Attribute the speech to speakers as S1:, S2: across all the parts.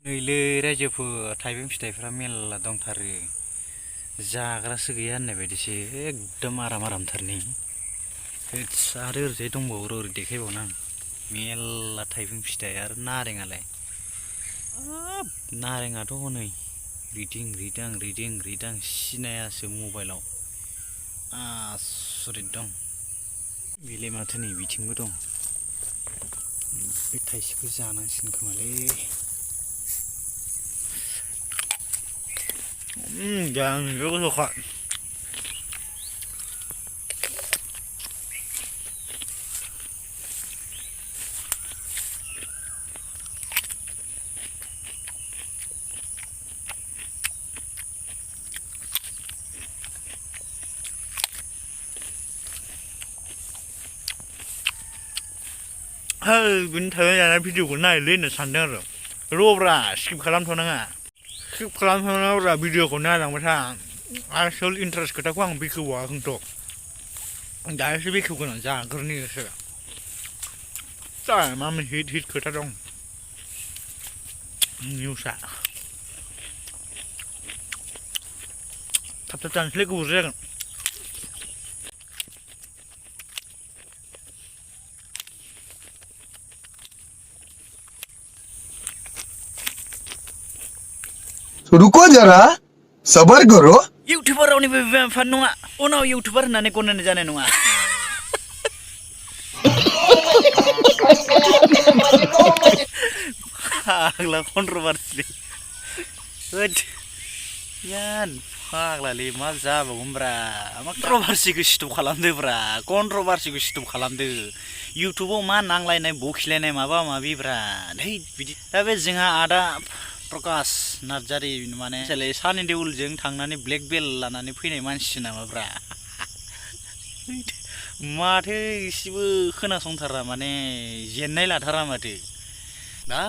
S1: नैलै रायजोफोर थाइबें फिथाइफ्रा मेल्ला दंथारो जाग्रासो गैया होननाय बायदिसो एकदम आरामथारनि आरो ओरैजाय दंबावो ओरै देखायबावनो आं मेल्ला थाइबें फिथाइ आरो नारेंआलाय नारेंआथ' हनै रिदिं सिनायासो मबाइलाव आसरित दं बेलाय माथो नै बिथिंबो दं बे थाइसेखौ जानांसिगोन खोमालै जानो गोथावखा बिनि थाखाय जानाय भिडिअखौ नायलै होननो सानदों आरो र'ब्रा स्किप खालामथ'नाङा स्किप खालामथ'नाङाब्रा भिडिअखौ नायलांबाय था आसोल इन्टारेस्ट खोथाखौ आं बेखेवाखैथ' दासो बेखेवगोन आं जाग्रोनिसो मा हिट खोथा दं निउसआ थाब जानोसैलै गोबाव जागोन
S2: रुको जरा सबर करो
S1: इउटुबार रावनिबो बिमा बिफा नङा उनाव इउटुबार होननानै गनायनाय जानाय नङा फाग्ला कन्ट्रभार्सि यान फाग्लालै मा जाबावगोनब्रा मा कन्ट्रभार्सिखौ स्टप खालामदोब्रा कन्ट्रभार्सिखौ स्टप खालामदो इउटुबाव मा नांलायनाय बखिलायनाय माबा माबिब्रा धै बिदि दा बे जोंहा आदा प्रकाश नार्जारी माने सानि देउलजों थांनानै ब्लेक बेल्ट लानानै फैनाय मानसि नामाब्रा माथो एसेबो खोनासंथारा माने जेननाय लाथारा माथो दा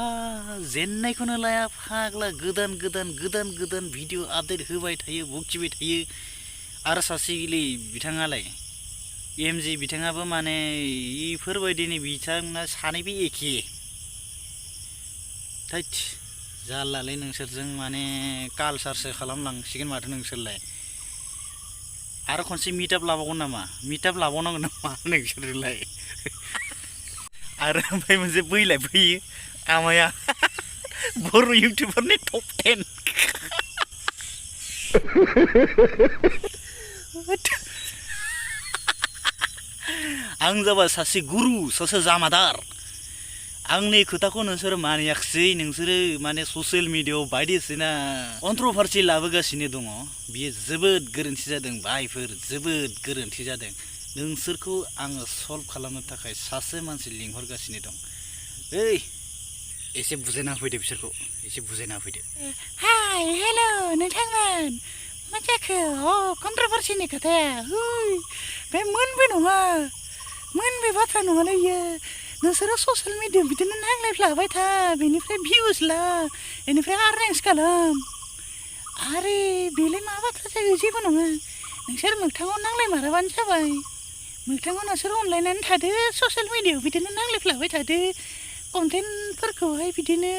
S1: जेननायखौनो लाया फाग्ला गोदान भिडिअ आपडेट होबाय थायो बखिबाय थायो आरो सासेलै बिथाङालाय एमजि बिथाङाबो माने इफोरबायदिनि बिथांना सानैबो एखे थैद जारलालै नोंसोरजों माने कालसारसो खालामलांसिगोन माथो नोंसोरलाय आरो खनसे मिटआप लाबावगोन नामा मिटआप लाबावनांगोन नामा नोंसोरलाय आरो ओमफ्राय मोनसे बैलाय फैयो आमाया बर' इउटुबारनि टप 10 आं जाबाय सासे गुरु सासे जामादार आंनि खोथाखौ नोंसोर मानियाखिसै नोंसोरो माने ससियेल मिडियायाव बायदिसिना कन्ट्रभार्सि लाबोगासिनो दङ बियो जोबोद गोरोन्थि जादों भाइफोर जोबोद गोरोन्थि जादों नोंसोरखौ आङो सल्भ खालामनो थाखाय सासे मानसि लिंहरगासिनो दं ओइ एसे बुजायना होफैदो बिसोरखौ एसे बुजायना होफैदो
S3: हाय हेल' नोंथांमोन मा जाखो कन्ट्रभार्सिनि खोथाया बे मोनबो नङा मोनबो बाथ्रा नङालै इयो नोंसोरो ससियेल मिडियायाव बिदिनो नांलायफ्लाबाय था बेनिफ्राय भिउस ला बेनिफ्राय आर्निंस खालाम आरे बेलाय मा बाथ्रा जायो जेबो नङा नोंसोर मोगथाङाव नांलायमाराबानो जाबाय मोगथाङाव नोंसोर अनलायनानै थादो ससियेल मिडियायाव बिदिनो नांलायफ्लाबाय थादो कन्टेन्टफोरखौहाय बिदिनो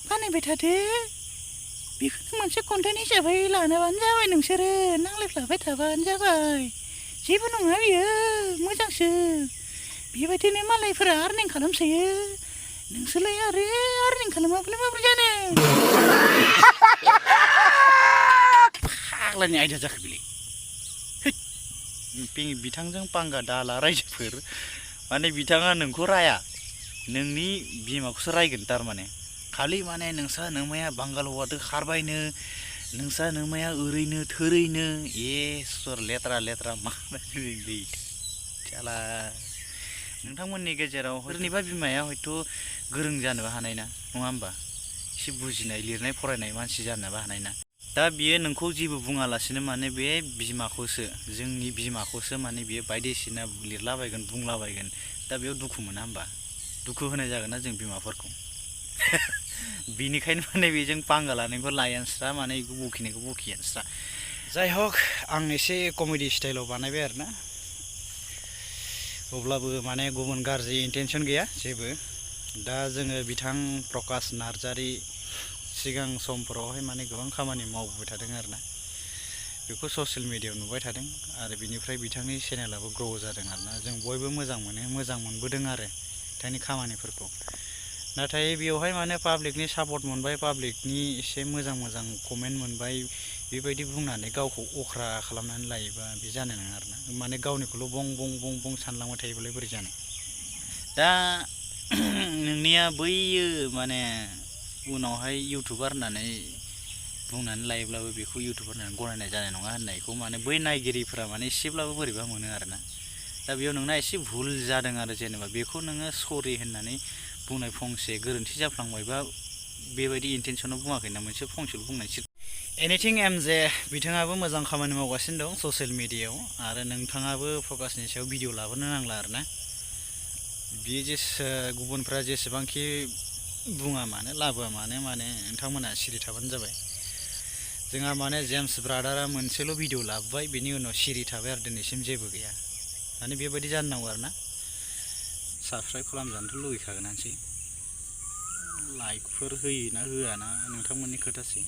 S3: बानायबाय थादो बेखौनो मोनसे कन्टेन्ट हिसाबै लानोबानो जाबाय नोंसोरो नांलायफ्लाबाय थाबानो जाबाय जेबो नङा बियो मोजांसो बेबायदिनो मालायफोरा आर्निं खालामसोयो नोंसोरलाय आरो आर्निं खालामाब्ला माबोरै जानो
S1: फाग्लानि आयदा जाखो बेलाय बिथांजों पांगा दाला रायजोफोर माने बिथाङा नोंखौ राया नोंनि बिमाखौसो रायगोन थारमाने खालि माने नोंसा नोमाया बांगाल हौवादो खारबायनो नोंसा नोमाया ओरैनो थोरैनो सर लेथ्रा मा जाला नोंथांमोननि गेजेराव सोरनिबा बिमाया हयथ' गोरों जानोबो हानाय ना नङा होमबा एसे बुजिनाय लिरनाय फरायनाय मानसि जानोबो हानाय ना दा बियो नोंखौ जेबो बुङालासिनो माने बे बिमाखौसो जोंनि बिमाखौसो माने बियो बायदिसिना लिरलाबायगोन बुंलाबायगोन दा बेयाव दुखु मोना होमबा दुखु होनाय जागोन ना जों बिमाफोरखौ बिनिखायनो माने बेजों पांगा लानायखौ लायानस्रा माने बेखौ बखिनायखौ बखियानस्रा जाय हक आं एसे कमेडि स्टाइलाव बानायबाय आरोना अब्लाबो माने गुबुन गाज्रि इन्टेनसन गैया जेबो दा जोङो बिथां प्रकाश नार्जारी सिगां समफोरावहाय माने गोबां खामानि मावबोबाय थादों आरोना बेखौ ससियेल मिडियायाव नुबाय थादों आरो बिनिफ्राय बिथांनि चेनेलाबो ग्र' जादों आरोना जों बयबो मोजां मोनबोदों आरो बिथांनि खामानिफोरखौ नाथाय बेवहाय माने पाब्लिकनि सापर्ट मोनबाय पाब्लिकनि एसे मोजां कमेन्ट मोनबाय बेबायदि बुंनानै गावखौ अख्रा खालामनानै लायोबा बे जानाय नङा आरोना माने गावनिखौल' बं सानलांबाय थायोबालाय बोरै जानो दा नोंनिया बैयो माने उनावहाय इउटुबार होननानै बुंनानै लायोब्लाबो बेखौ इउटुबार होननानै गनायनाय जानाय नङा होननायखौ माने बै नायगिरिफोरा माने एसेब्लाबो बोरैबा मोनो आरोना दा बेयाव नोंना एसे भुल जादों आरो जेनेबा बेखौ नोङो सरि होननानै बुंनाय फंसे गोरोन्थि जाफ्लांबायबा बेबायदि इन्टेनसनाव बुङाखैना मोनसे फंसेल' बुंनायसो एनिथिं एम जे बिथाङाबो मोजां खामानि मावगासिनो दं ससियेल मिडियायाव आरो नोंथाङाबो प्रकाशनि सायाव भिडिअ लाबोनो नांला आरोना बियो गुबुनफ्रा जेसेबांखि बुङा मानो लाबोआ मानो माने नोंथांमोना सिरि थाबानो जाबाय जोंहा माने जेम्स ब्रादारा मोनसेल' भिडिअ लाबोबाय बेनि उनाव सिरि थाबाय आरो दिनैसिम जेबो गैया माने बेबायदि जानो नांगौ आरोना साबस्क्राइब खालामजानोथ' लुगैखागोनानोसै लाइकफोर होयो ना होआ ना नोंथांमोननि खोथासै